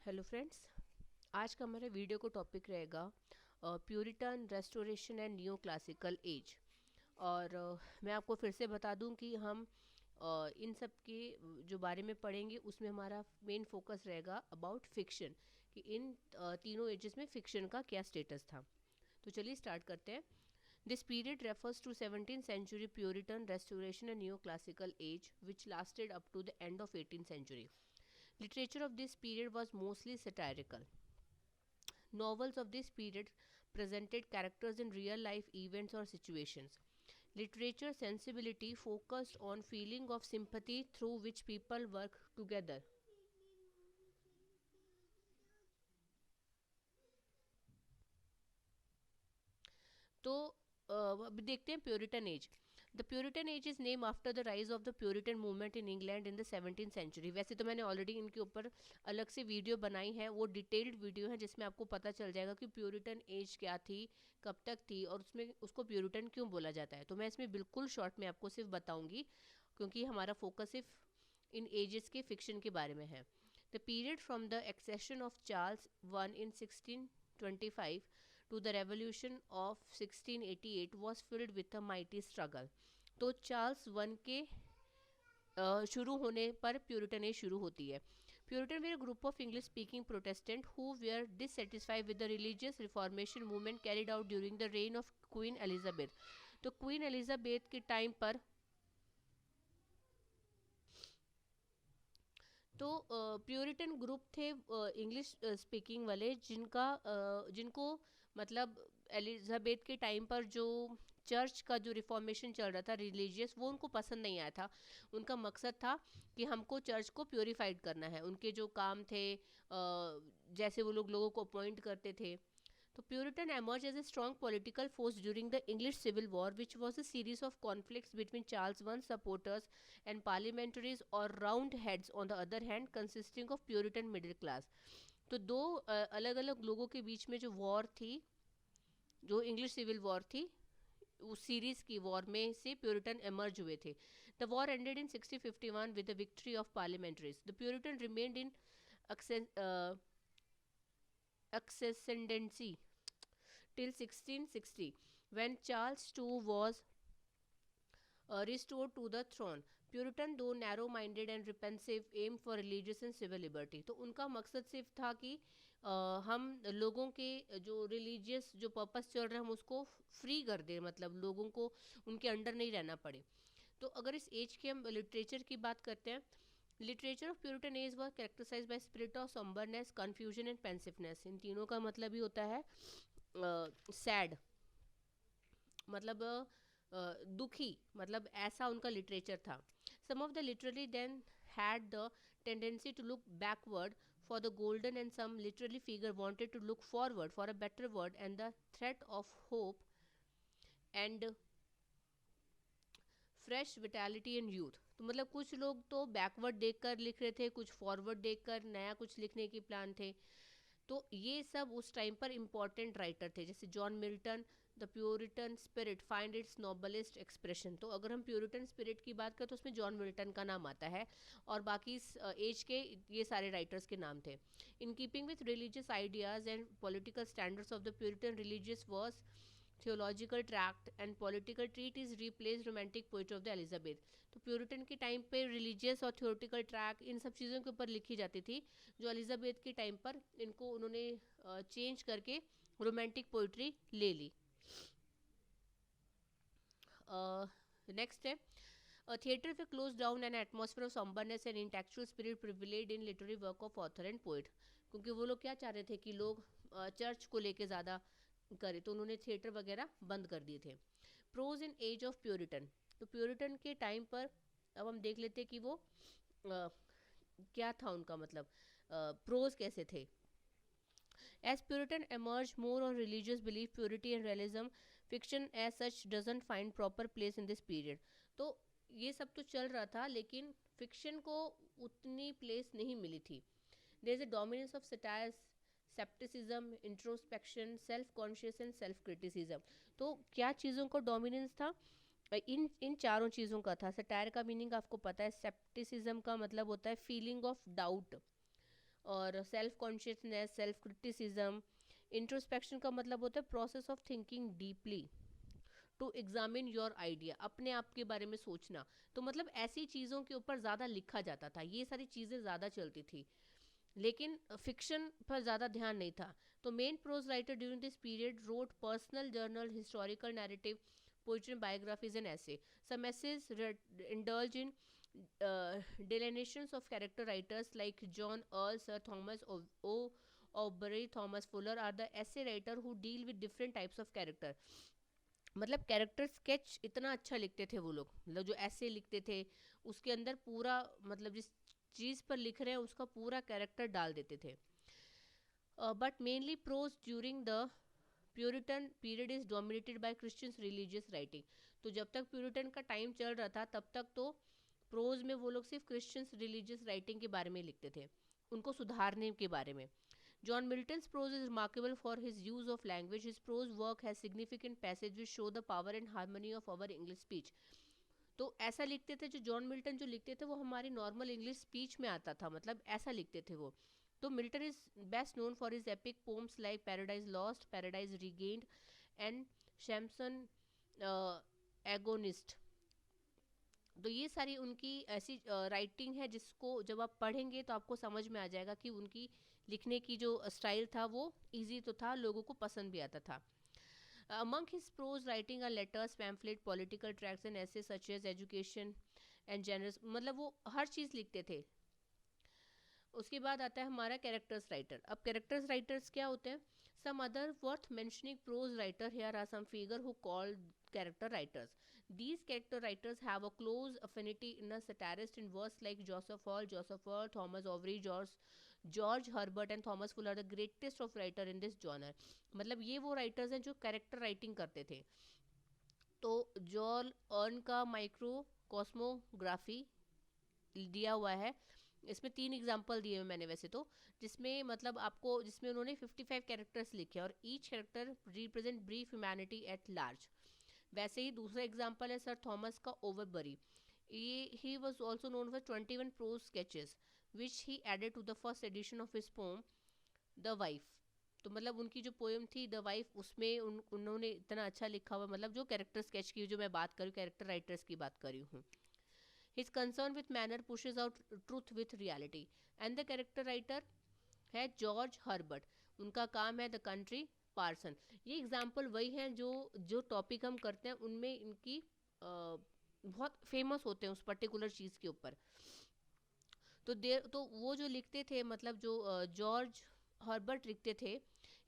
Hello friends, आज का हमारे वीडियो को टॉपिक रहेगा Puritan restoration and new classical age. और मैं आपको फिर से बता दूं कि हम इन सब के जो बारे में पढ़ेंगे उसमें हमारा मेन फोकस रहेगा अबाउट फिक्शन, कि इन तीनों एजेस में फिक्शन का क्या स्टेटस था। तो चलिए स्टार्ट करते हैं। This period refers to 17th century Puritan restoration and neoclassical age which lasted up to the end of 18th century. Literature of this period was mostly satirical. Novels of this period presented characters in real life events or situations. Literature sensibility focused on feeling of sympathy through which people work together. तो अब देखते हैं Puritan age. The Puritan age is name after the rise of the Puritan movement in England in the 17th century. वैसे तो मैंने already इनके ऊपर अलग से वीडियो बनाई है, वो डिटेल्ड वीडियो है जिसमें आपको पता चल जाएगा कि प्योरिटन एज क्या थी, कब तक थी और उसमें उसको प्योरिटन क्यों बोला जाता है। तो मैं इसमें बिल्कुल शॉर्ट में आपको सिर्फ बताऊंगी क्योंकि हमारा फोकस सिर्फ इन एजेस के फिक्शन के बारे में है। The period from the accession of Charles one in 1625 to the revolution of 1688 was filled with a mighty struggle। तो चार्ल्स वन के शुरू होने पर प्यूरिटन एज शुरू होती है। Puritan were group of English speaking Protestant who were dissatisfied with the religious reformation movement carried out during the reign of Queen Elizabeth. तो Queen Elizabeth के टाइम पर तो प्यूरिटन ग्रुप थे इंग्लिश स्पीकिंग वाले जिनको मतलब एलिजाबेथ के time पर जो चर्च का जो रिफॉर्मेशन चल रहा था रिलीजियस, वो उनको पसंद नहीं आया था। उनका मकसद था कि हमको चर्च को प्योरीफाइड करना है। उनके जो काम थे, जैसे वो लोगों को अपॉइंट करते थे। तो Puritan emerged as a strong political force during the English Civil War, which was a series of conflicts between Charles I's supporters and parliamentaries or roundheads on the other hand, consisting of Puritan middle class। तो दो अलग अलग लोगों के बीच में जो war थी, जो इंग्लिश सिविल वॉर थी, उस सीरीज की वॉर में से प्यूरिटन एमर्ज हुए थे। The war ended in 1651 with the victory of parliamentarians. The Puritan remained in ascendancy till 1660 when Charles II was restored to the throne। Puritan though narrow minded and repressive aim for religious and civil liberty. तो उनका मकसद सिर्फ था कि हम लोगों के जो रिलीजियस जो पर्पस चल रहा है हम उसको फ्री कर दें, मतलब लोगों को उनके अंडर नहीं रहना पड़े। तो अगर इस एज के हम लिटरेचर की बात करते हैं, literature of Puritan age was characterize by spirit of sombreness, confusion and pensiveness. इन तीनों का मतलब ही होता है सैड, मतलब दुखी, मतलब ऐसा उनका लिटरेचर था। Some of the literally then had the tendency to look backward for the golden and some literally figure wanted to look forward for a better word and the threat of hope and fresh vitality and youth. तो मतलब कुछ लोग तो backward देखकर लिख रहे थे, कुछ फॉरवर्ड देखकर नया कुछ लिखने के प्लान थे। तो ये सब उस टाइम पर इम्पॉर्टेंट राइटर थे, जैसे John Milton. The Puritan spirit find its noblest expression. तो अगर हम प्यूरिटन स्पिरिट की बात करें तो उसमें जॉन मिल्टन का नाम आता है और बाकी इस एज के ये सारे राइटर्स के नाम थे। In keeping with religious ideas and political standards of the Puritan religious verse theological tract and political treat is replace romantic poetry of the Elizabeth. तो प्यूरिटन के टाइम पे रिलीजियस और थियोरटिकल ट्रैक इन सब चीज़ों के ऊपर लिखी जाती थी, जो एलिजाबेथ के टाइम पर इनको उन्होंने चेंज करके रोमांटिक पोइट्री ले ली। नेक्स्ट है theatre were close down an atmosphere of sombreness and intellectual spirit prevailed in literary work of author and poet. क्योंकि वो लोग क्या चाह रहे थे कि लोग चर्च को लेके ज़्यादा करे, तो उन्होंने थिएटर वगैरह बंद कर दिए थे। Prose in age of Puritan. तो प्यूरिटन के टाइम पर अब हम देख लेते कि वो क्या था उनका, मतलब प्रोज कैसे थे। As Puritan emerged more on religious belief, purity and realism, fiction as such doesn't find proper place in this period। तो ये सब तो चल रहा था लेकिन फिक्शन को उतनी प्लेस नहीं मिली थी। There is a dominance of satire, scepticism, introspection, self conscious and self criticism. तो क्या चीज़ों का डोमिनेंस था? इन चारों चीज़ों का था। सटायर का मीनिंग आपको पता है, सेप्टिसिज्म का मतलब होता है फीलिंग ऑफ डाउट, और self consciousness, self criticism. Introspection का मतलब होता है process of thinking deeply to examine your idea, अपने आप के बारे में सोचना। तो मतलब ऐसी चीज़ों के ऊपर ज़्यादा लिखा जाता था, ये सारी चीज़ें ज़्यादा चलती थी, लेकिन फिक्शन पर ज़्यादा ध्यान नहीं था। तो main prose writer during this period wrote personal journal, historical narrative, poetry, biographies and ऐसे। Some essays indulge in delineations of character. Writers like John Earl, Sir Thomas Aubrey, Thomas Fuller are the essay writer who deal with different types of character. मतलब character sketch इतना अच्छा लिखते थे वो लोग, मतलब जो ऐसे लिखते थे उसके अंदर पूरा, मतलब जिस चीज़ पर लिख रहे हैं उसका पूरा कैरेक्टर डाल देते थे. But mainly prose during the Puritan period is dominated by Christians religious writing. तो जब तक प्यूरिटन का टाइम चल रहा था तब तक तो प्रोज में वो लोग सिर्फ क्रिश्चियंस रिलीजियस राइटिंग के बारे में लिखते थे, उनको सुधारने के बारे में. John Milton's prose is remarkable for his use of language. His prose work has significant passages which show the power and harmony of our English speech. तो ऐसा लिखते थे, जो जॉन मिल्टन जो लिखते थे वो हमारी नॉर्मल इंग्लिश स्पीच में आता था, मतलब ऐसा लिखते थे वो. तो Milton is best known for his epic poems like Paradise Lost, Paradise Regained and Samson Agonistes. तो ये सारी उनकी ऐसी राइटिंग है जिसको जब आप पढ़ेंगे तो आपको समझ में आ जाएगा कि उनकी लिखने की जो स्टाइल था वो इजी तो था, लोगों को पसंद भी आता था. Among his prose writing are letters, pamphlet, political tracts and essays such as education and generous, मतलब वो हर चीज़ लिखते थे. उसके बाद आता है हमारा कैरेक्टर्स राइटर. अब कैरेक्टर्स राइटर्स क्या होते हैं? Some other worth mentioning prose writer here are some figure who called character writers. These character writers have a close affinity in a satirist in verse like Joseph Hall, Thomas Overy, George Herbert and Thomas Fuller are the greatest of writer in this genre. मतलब ये वो writers हैं जो character writing करते थे. तो जॉल earn का micro cosmography दिया हुआ है, इसमें 3 एग्जाम्पल दिए हुए मैंने वैसे तो, जिसमें मतलब आपको, जिसमें उन्होंने 55 कैरेक्टर्स लिखे और each character represent brief humanity at large. वैसे ही दूसरा एग्जाम्पल है सर थॉमस का Overbury. He was also known for 21 prose sketches which he added to the first edition of his poem the wife. तो मतलब उनकी जो पोएम थी द वाइफ, उसमें उन्होंने इतना अच्छा लिखा हुआ, मतलब जो कैरेक्टर स्केच की जो मैं बात करूँ, कैरेक्टर राइटर्स की बात करी हूँ. His concern with manner pushes out truth with reality. And the character writer है जॉर्ज हर्बर्ट, उनका काम है द कंट्री पार्सन. ये एग्जाम्पल वही हैं जो जो टॉपिक हम करते हैं उनमें इनकी बहुत फेमस होते हैं उस पर्टिकुलर चीज़ के ऊपर. तो वो जो लिखते थे, मतलब जो जॉर्ज हर्बर्ट लिखते थे,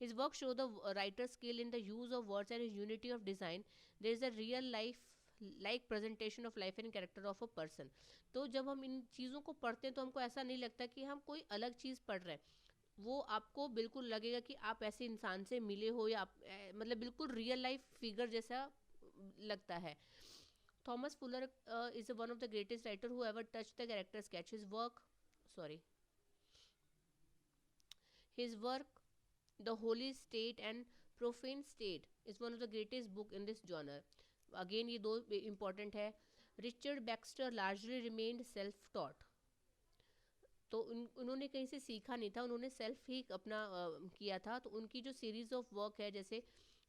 his work show the writer's skill in the use of words and his unity of design. There is a real life like presentation of life and character of a person. तो जब हम इन चीज़ों को पढ़ते हैं तो हमको ऐसा नहीं लगता कि हम कोई अलग चीज़ पढ़ रहे हैं, वो आपको बिल्कुल लगेगा कि आप ऐसे इंसान से मिले हो, या आप मतलब बिल्कुल रियल लाइफ फिगर जैसा लगता है. Thomas Fuller is one of the greatest writer who ever touched the character sketch. His work, The Holy State and Profane State, is one of the greatest book in this genre. Again ये दो important है. Richard Baxter largely remained self-taught. तो उन्होंने कहीं से सीखा नहीं था, उन्होंने सेल्फ ही अपना किया था. तो उनकी जो सीरीज ऑफ वर्क है, जैसे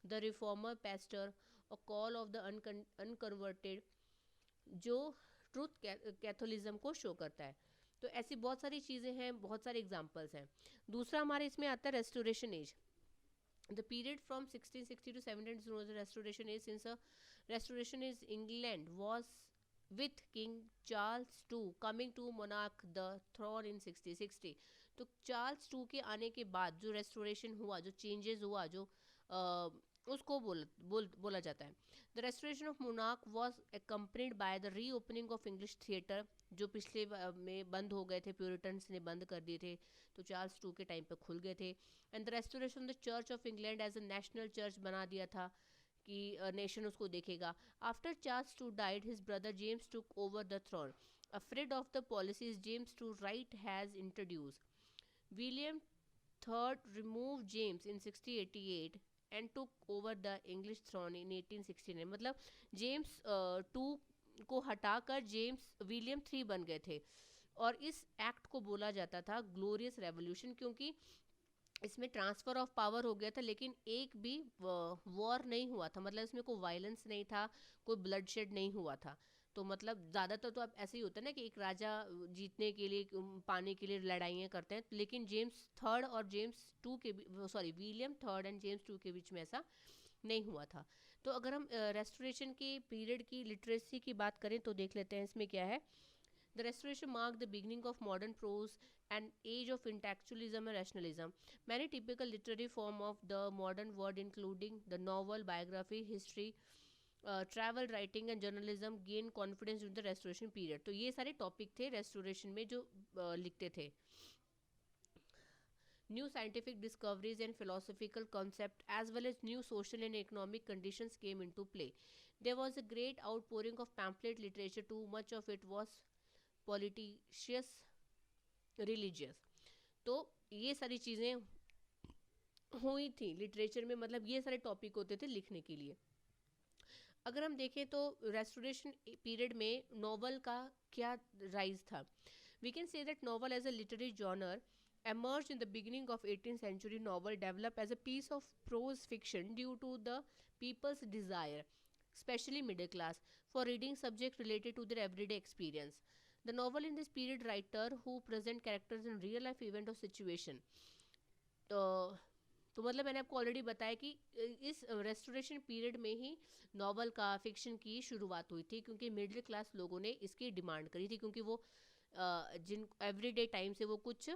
द रिफॉर्मर पेस्टर और कॉल ऑफ द अनकन्वर्टेड, जो ट्रूथ कैथोलिज्म को शो करता है. तो ऐसी बहुत सारी चीज़ें हैं, बहुत सारे एग्जांपल्स हैं. दूसरा हमारे इसमें आता है restoration age. The period from 1660 to 1700 is known as the Restoration Age. Since a Restoration Age, England was with King Charles II coming to monarch the throne in 1660. तो चार्ल्स टू के आने के बाद जो रेस्टोरेशन हुआ, जो changes हुआ, जो उसको बोला जाता है. The restoration of monarch was accompanied by the री ओपनिंग ऑफ इंग्लिश थिएटर, जो पिछले में बंद हो गए थे, प्यूरिटन्स ने बंद कर दिए थे, तो चार्ल्स टू के टाइम पे खुल गए थे. And the restoration the church of England as a national church बना दिया था कि नेशन उसको देखेगा. After Charles two died his brother James took over the throne. Afraid of the policies James two right has introduce. William third remove James in 1688 and took over the English throne in 1869. मतलब James to को हटाकर James William 3 बन गए थे. और इस act को बोला जाता था ग्लोरियस रेवोल्यूशन, क्योंकि इसमें ट्रांसफ़र ऑफ पावर हो गया था लेकिन एक भी वॉर नहीं हुआ था, मतलब इसमें कोई वायलेंस नहीं था, कोई ब्लडशेड नहीं हुआ था। तो मतलब ज़्यादातर तो अब ऐसे ही होता है ना कि एक राजा जीतने के लिए पाने के लिए लड़ाइयाँ करते हैं, लेकिन जेम्स थर्ड और जेम्स टू के sorry William third and James two के बीच में ऐसा नहीं हुआ था। तो अगर हम रेस्टोरेशन के पीरियड की लिटरेसी की बात करें तो देख लेते हैं इसमें क्या है। The Restoration marked the beginning of modern prose and age of intellectualism and rationalism. Many typical literary form of the modern world, including the novel, biography, history, travel writing and journalism, gained confidence during the Restoration period. तो ये सारे topic थे restoration में जो लिखते थे. New scientific discoveries and philosophical concepts, as well as new social and economic conditions, came into play. There was a great outpouring of pamphlet literature too. Much of it was politicious, religious. तो ये सारी चीज़ें हुई थी literature में, मतलब ये सारे टॉपिक होते थे लिखने के लिए. अगर हम देखें तो रेस्टोरेशन पीरियड में नॉवल का क्या राइज था. We can say that novel as a literary genre emerged in the beginning of 18th century. Novel developed as a piece of prose fiction due to the people's desire, especially middle class, for reading subjects related to their everyday experience. The novel in this period writer who present characters in real life event or situation. तो मतलब मैंने आपको already बताया कि इस restoration period में ही novel का fiction की शुरुआत हुई थी, क्योंकि मिडिल क्लास लोगों ने इसकी डिमांड करी थी, क्योंकि वो जिन एवरीडे टाइम से वो कुछ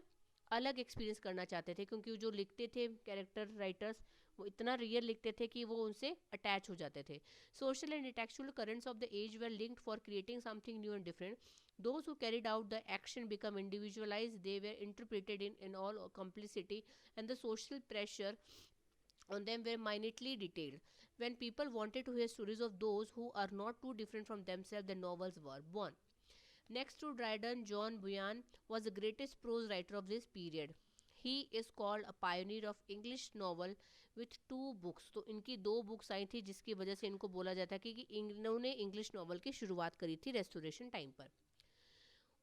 अलग एक्सपीरियंस करना चाहते थे, क्योंकि जो लिखते थे कैरेक्टर राइटर्स वो इतना रियल लिखते थे कि वो उनसे अटैच हो जाते थे. Social and intellectual currents of the age were linked for creating something new and different. Those who carried out the action become individualized. They were interpreted in all complicity, and the social pressure on them were minutely detailed. When people wanted to hear stories of those who are not too different from themselves, the novels were born. Next to Dryden, John Bunyan was the greatest prose writer of this period. He is called a pioneer of English novel with two books. तो इनकी दो books I थी जिसकी वजह से इनको बोला जाता है कि इन्होंने इंग्लिश नॉवल की शुरुआत करी थी रेस्टोरेशन टाइम पर.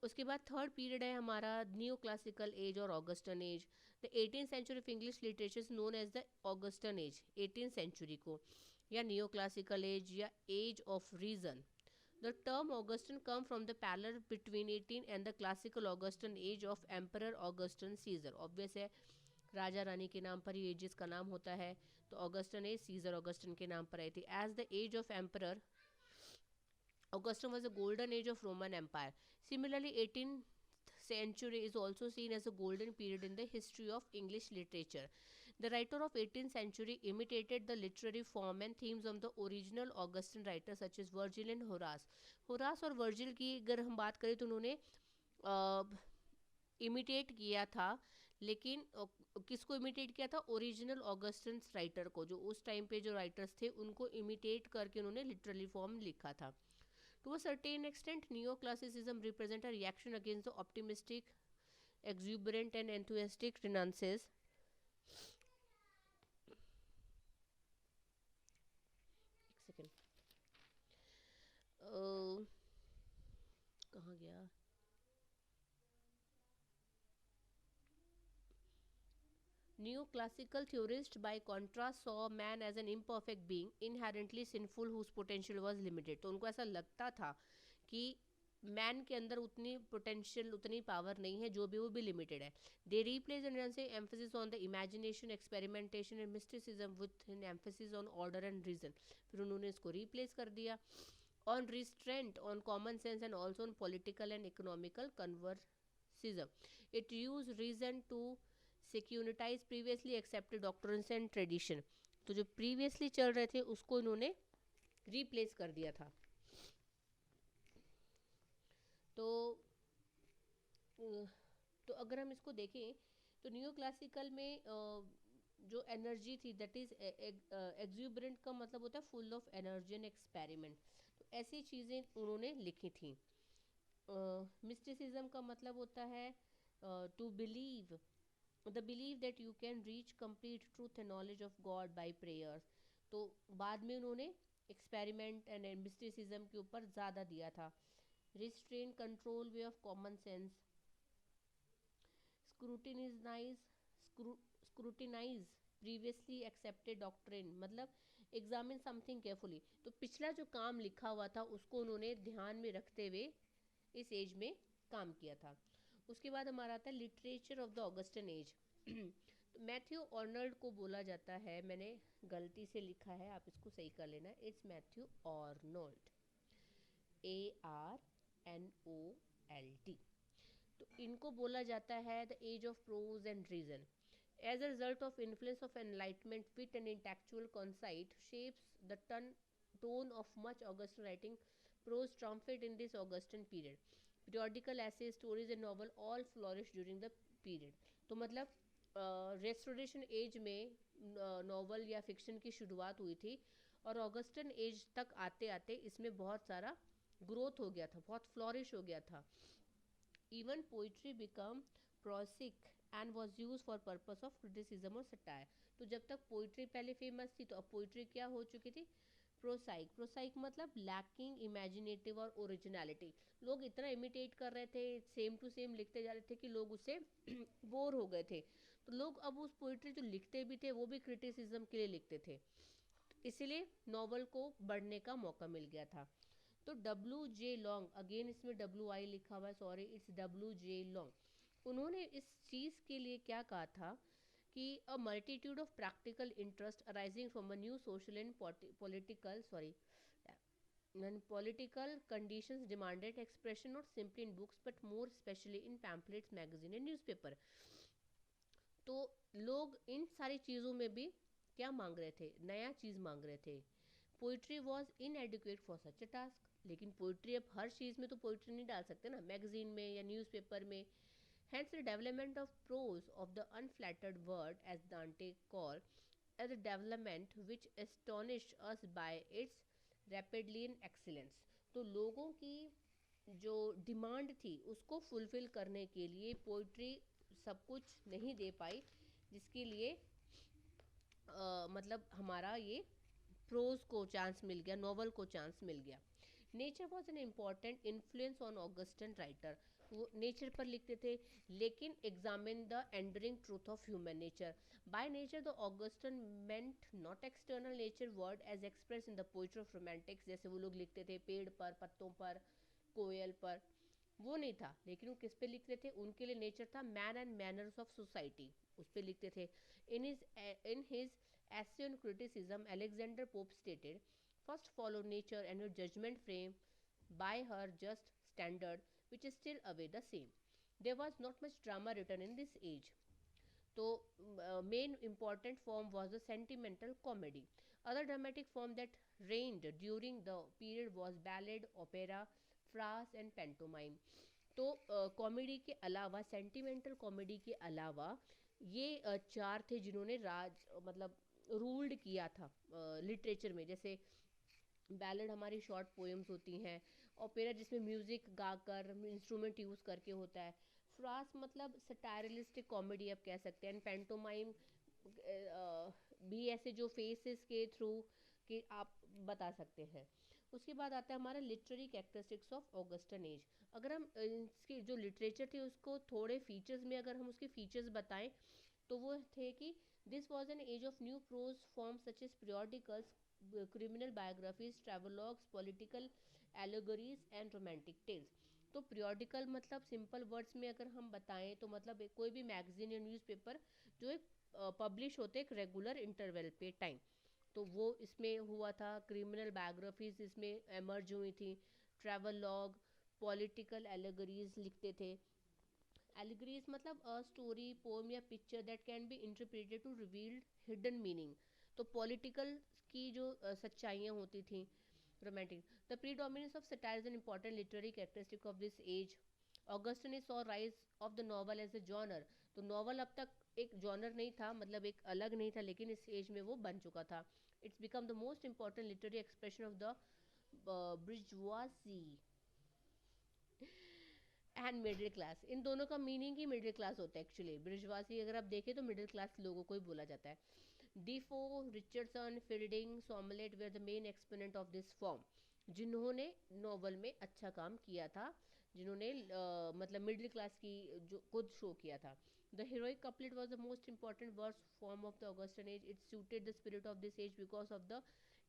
उसके बाद थर्ड पीरियड है हमारा न्यू क्लासिकल एज और Augustan age. The 18th century of English literature known as the Augustan age. 18th century को या नियो क्लासिकल एज या age of reason. The term Augustan come from the parallel between 18 and the classical Augustan age of Emperor Augustus Caesar. Obvious है राजा रानी के नाम पर ही edges का नाम होता है, तो ऑगस्टन एज सीजर ऑगस्टन के नाम पर आई थी. As the age of emperor Augustus was a golden age of Roman Empire. Similarly, 18th century is also seen as a golden period in the history of English literature. The writer of 18th century imitated the literary form and themes of the original Augustan writers such as Virgil and Horace. Horace और Virgil की अगर हम बात करें तो उन्होंने imitate किया था, लेकिन किसको इमिटेट किया था? ओरिजिनल ऑगस्टन राइटर को, जो उस टाइम पे जो राइटर्स थे उनको इमिटेट करके उन्होंने लिटरली फॉर्म लिखा था. To a certain extent, neoclassicism represents a reaction against the optimistic, exuberant, and enthusiastic Renaissance. एक सेकेंड, कहाँ गया? Neoclassical theorists, by contrast, saw man as an imperfect being, inherently sinful, whose potential was limited. तो उनको ऐसा लगता था कि man के अंदर उतनी पोटेंशियल, उतनी पावर नहीं है, जो भी वो भी लिमिटेड है. दे रिप्लेस एंड से emphasis on the imagination, experimentation and mysticism with an emphasis on order and reason. फिर उन्होंने इसको रिप्लेस कर दिया on restraint, on common sense and also on political and economical conservatism. It use reason to scrutinize previously accepted doctrines and tradition. तो जो previously चल रहे थे उसको इन्होंने रिप्लेस कर दिया था. तो तो अगर हम इसको देखें तो न्यू क्लासिकल में जो एनर्जी थी दैट इज एक्सूबरेंट का मतलब होता है full of energy and experiment. तो ऐसी चीज़ें उन्होंने लिखी थी. मिस्टिसिज्म का मतलब होता है to believe, the believe that you can reach complete truth and knowledge of God by prayers. तो बाद में उन्होंने एक्सपेरिमेंट एंड मिस्टिसिज्म के ऊपर ज़्यादा दिया था. restrain, control, way of common sense, scrutinize, scrutinize previously accepted doctrine, मतलब एग्जामिन समथिंग केयरफुली। तो पिछला जो काम लिखा हुआ था उसको उन्होंने ध्यान में रखते हुए इस एज में काम किया था। उसके बाद हमारा आता है literature of the Augustan as. तो मैथ्यू अर्नल्ड को बोला जाता है, मैंने गलती से लिखा है, आप इसको सही कर लेना, इट्स मैथ्यू अर्नोल्ड, ARNOLD। तो इनको बोला जाता है the age of prose and reason. As a result of influence of enlightenment, wit and intellectual conceit shapes the tone of much Augustan writing. Prose triumphed in this Augustan period. Periodical essays, stories and novel all flourished during the period. तो मतलब restoration age में novel या fiction की शुरुआत हुई थी और Augustan as तक आते आते इसमें बहुत सारा ग्रोथ हो गया था, बहुत फ्लॉरिश हो गया था। Even poetry become prosaic and was use for purpose of criticism और सटायर। तो जब तक पोइट्री पहले फेमस थी तो अब पोइट्री क्या हो चुकी थी, प्रोसाइक। प्रोसाइक मतलब लैकिंग इमेजिनेटिव और ओरिजिनलिटी। लोग इतना इमिटेट कर रहे थे, सेम टू सेम लिखते जा रहे थे कि लोग उससे बोर हो गए थे। तो लोग अब उस पोइट्री जो लिखते भी थे वो भी क्रिटिसिज्म के लिए लिखते थे, इसीलिए नॉवल को बढ़ने का मौका मिल गया था। तो WJ लॉन्ग, अगेन इसमें WI लिखा हुआ है, सॉरी इट्स WJ लॉन्ग। उन्होंने इस चीज़ के लिए क्या कहा था कि a multitude of practical interest arising from a new social and political sorry and political conditions demanded expression not simply in books but more especially in pamphlets, magazine and newspaper। तो लोग इन सारी चीज़ों में भी क्या मांग रहे थे, नया चीज़ मांग रहे थे। Poetry was इनएडिक्वेट for such a task, लेकिन पोइट्री अब हर चीज़ में तो पोइट्री नहीं डाल सकते ना, मैगजीन में या न्यूज़पेपर में। Hence the development of prose of the unflattered word, as Dante called, as a development which astonished us by its rapidly in excellence। तो लोगों की जो डिमांड थी उसको फुलफिल करने के लिए पोइट्री सब कुछ नहीं दे पाई, जिसके लिए मतलब हमारा ये प्रोज को चांस मिल गया, नॉवल को चांस मिल गया। Nature was an important influence on Augustan writer. वो नेचर पर लिखते थे, लेकिन examine the enduring truth of human nature. By nature the Augustan meant not external nature world as express in the poetry of romantics. जैसे वो लोग लिखते थे पेड़ पर, पत्तों पर, कोयल पर, वो नहीं था, लेकिन वो किस पे लिखते थे, उनके लिए नेचर था man and manners of society, उस पे लिखते थे। In his essay on criticism, Alexander Pope stated, first follow nature and your judgment frame by her just standard, which is still away the same. There was not much drama written in this age. तो main important form was the sentimental comedy. Other dramatic form that reigned during the period was ballad, opera, farce and pantomime। तो comedy के अलावा, sentimental comedy के अलावा ये चार थे जिन्होंने राज मतलब रूल्ड किया था लिटरेचर में। जैसे बैलेड हमारी शॉर्ट पोएम्स होती हैं, ओपेरा जिसमें म्यूजिक गाकर इंस्ट्रूमेंट यूज़ करके होता है, फ्रास मतलब सटायरलिस्टिक कॉमेडी आप कह सकते हैं, पैंटोमाइम भी ऐसे जो फेसेस के थ्रू कि आप बता सकते हैं। उसके बाद आता है हमारा literary characteristics of Augustan age. अगर हम इसकी जो लिटरेचर थी उसको थोड़े फीचर्स में अगर हम उसके फीचर्स बताएं तो वो थे कि this was an age of new prose form such as periodicals, criminal biographies, travelogues, political allegories and romantic tales। तो periodical मतलब सिंपल वर्ड्स में अगर हम बताएं तो मतलब कोई भी मैगजीन या न्यूज़पेपर जो एक पब्लिश होते एक रेगुलर इंटरवल पे टाइम, तो वो इसमें हुआ था। क्रिमिनल बायोग्राफीज इसमें एमर्ज हुई थी, ट्रैवल लॉग, पॉलिटिकल एलेगरीज लिखते थे। एलिगरीज मतलब अ स्टोरी, पोम या picture that can be interpreted to revealed hidden meaning. तो पॉलिटिकल की जो सच्चाइयाँ होती थी। Romantic, the predominance of satire is an important literary characteristic of this age. Augustan saw rise of the novel as a genre. तो novel अब तक एक जॉनर नहीं था, मतलब एक अलग नहीं था, लेकिन इस एज में वो बन चुका था। It's become the most important literary expression of the bourgeoisie and middle class. इन दोनों का मीनिंग ही मिडिल क्लास होता है एक्चुअली। ब्रिजवासी अगर आप देखें तो मिडिल क्लास लोगों को ही बोला जाता है। Defoe, Richardson, Fielding, Smollett were the main exponent of this form. जिन्होंने नॉवल में अच्छा काम किया था, जिन्होंने मतलब मिडिल क्लास की जो खुद शो किया था. The heroic couplet was the most important verse form of the Augustan age. It suited the spirit of this age because of the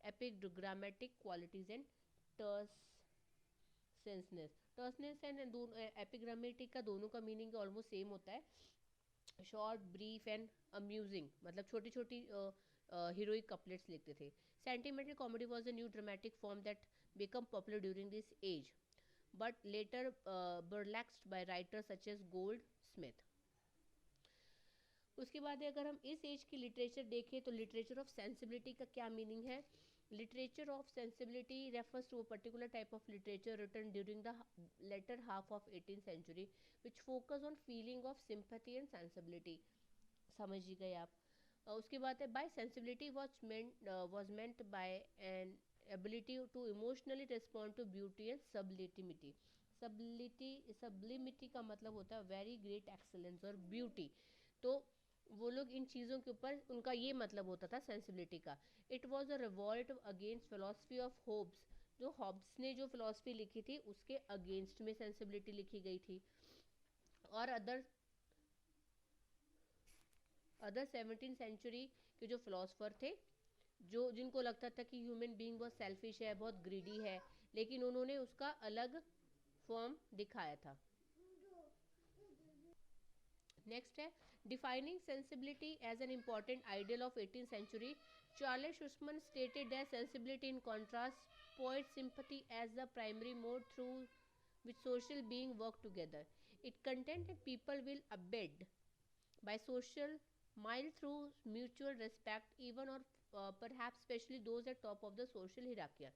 epic dramatic qualities and terseness. Terseness and epigrammatic का दोनों का meaning almost same होता है. Short, brief and amusing, मतलब छोटी छोटी heroic couplets लिखते थे. Sentimental comedy was a new dramatic form that become popular during this age, but later burlesqued by writers such as Goldsmith. उसके बाद अगर हम इस एज की लिटरेचर देखें तो लिटरेचर ऑफ सेंसिबिलिटी का क्या मीनिंग है. Literature of sensibility refers to a particular type of literature written during the latter half of 18th century which focus on feeling of sympathy and sensibility. समझ ही गए आप. उसके बाद है by sensibility was meant by an ability to emotionally respond to beauty and sublimity. सबलिमिटी का मतलब होता है वेरी ग्रेट एक्सेलेंस और ब्यूटी. तो वो लोग इन चीज़ों के ऊपर उनका ये मतलब होता था सेंसिबिलिटी का. It was a revolt against philosophy of Hobbes. जो हॉब्स ने जो फिलोसफी लिखी थी उसके अगेंस्ट में सेंसिबिलिटी लिखी गई थी. और अदर 17th सेंचुरी के जो फिलोसफर थे, जो जिनको लगता था कि ह्यूमन बीइंग बहुत सेल्फिश है, बहुत ग्रीडी है, लेकिन उन्होंने उसका अलग फॉर्म दिखाया था. नेक्स्ट है defining sensibility as an important ideal of 18th century. Charles Shusman stated that sensibility in contrast poet sympathy as the primary mode through which social being work together. It content that people will abet by social mile through mutual respect, even or perhaps especially those at top of the social hierarchy.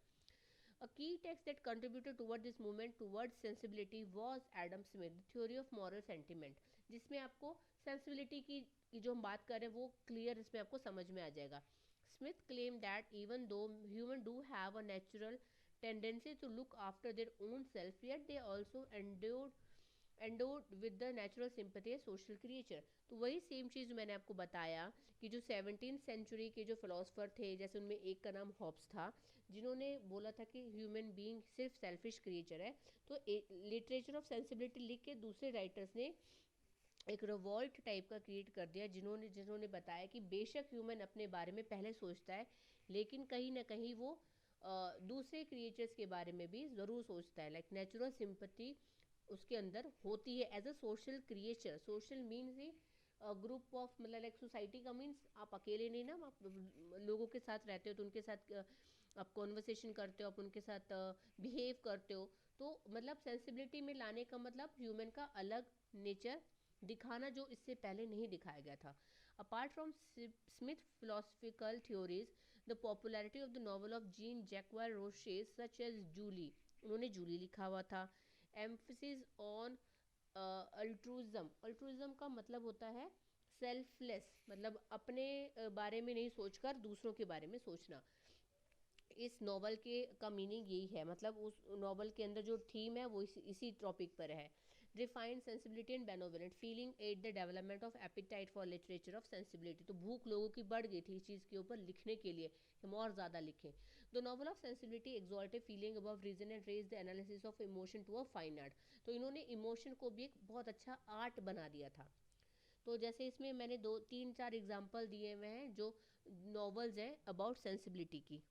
A key text that contributed toward this movement towards sensibility was Adam Smith, The Theory of Moral Sentiment, जिसमें आपको sensibility की जो हम बात कर रहे हैं वो क्लियर इसमें आपको समझ में आ जाएगा. Smith claimed that even though humans do have a natural tendency to look after their own self, yet they also endowed with the natural sympathy as social creature. तो वही सेम चीज़ मैंने आपको बताया कि जो 17th century के जो philosopher थे, जैसे उनमें एक का नाम हॉब्स था, जिन्होंने बोला था कि ह्यूमन बीइंग सिर्फ सेल्फिश क्रिएचर है. तो लिटरेचर ऑफ सेंसिबिलिटी लिख के दूसरे राइटर्स ने एक रिवॉल्ट टाइप का क्रिएट कर दिया, जिन्होंने बताया कि बेशक ह्यूमन अपने बारे में पहले सोचता है, लेकिन कहीं ना कहीं वो दूसरे क्रिएचर्स के बारे में भी ज़रूर सोचता है. लाइक नेचुरल सिंपथी उसके अंदर होती है as a social creature. Social means ही ग्रुप ऑफ, मतलब लाइक सोसाइटी का मीन्स आप अकेले नहीं ना, आप लोगों के साथ रहते हो तो उनके साथ आप कॉन्वर्सेशन करते हो, आप उनके साथ बिहेव करते हो. तो मतलब सेंसिबिलिटी में लाने का मतलब ह्यूमन का अलग नेचर दिखाना जो इससे पहले नहीं दिखाया गया था. Apart from Smith philosophical theories, the popularity of the novel of Jean Jacques Rousseau's such as Julie, उन्होंने जूली लिखा हुआ था. Emphasis on अल्ट्रूइज्म. अल्ट्रूइज्म का मतलब होता है सेल्फलेस, मतलब अपने बारे में नहीं सोचकर दूसरों के बारे में सोचना. इस नॉवल का मीनिंग यही है, मतलब उस नॉवल के अंदर जो थीम है वो इसी टॉपिक पर है. Refined sensibility and benevolent feeling and the development of appetite for literature of sensibility. तो भूख लोगों की बढ़ गई थी इस चीज़ के ऊपर लिखने के लिए, हम और ज़्यादा लिखें. The novel of sensibility exalted feeling above reason and raise the analysis of emotion to a fine art. तो इन्होंने इमोशन को भी एक बहुत अच्छा आर्ट बना दिया था. तो जैसे इसमें मैंने 2-3-4 एग्जाम्पल दिए हुए हैं जो नॉवेल्स हैं अबाउट सेंसिबिलिटी की.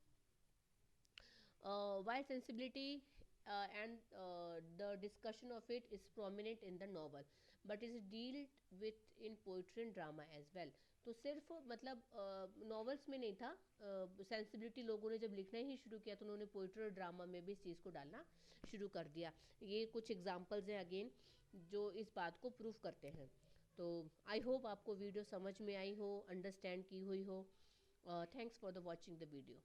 While sensibility and the discussion of it is prominent in the novel, but is dealt with in poetry and drama as well. तो सिर्फ मतलब नॉवेल्स में नहीं था, सेंसिबिलिटी लोगों ने जब लिखना ही शुरू किया तो उन्होंने पोइट्री और ड्रामा में भी इस चीज़ को डालना शुरू कर दिया. ये कुछ एग्जांपल्स हैं अगेन जो इस बात को प्रूव करते हैं. तो आई होप आपको वीडियो समझ में आई हो, अंडरस्टैंड की हुई हो. Thanks for the watching the video.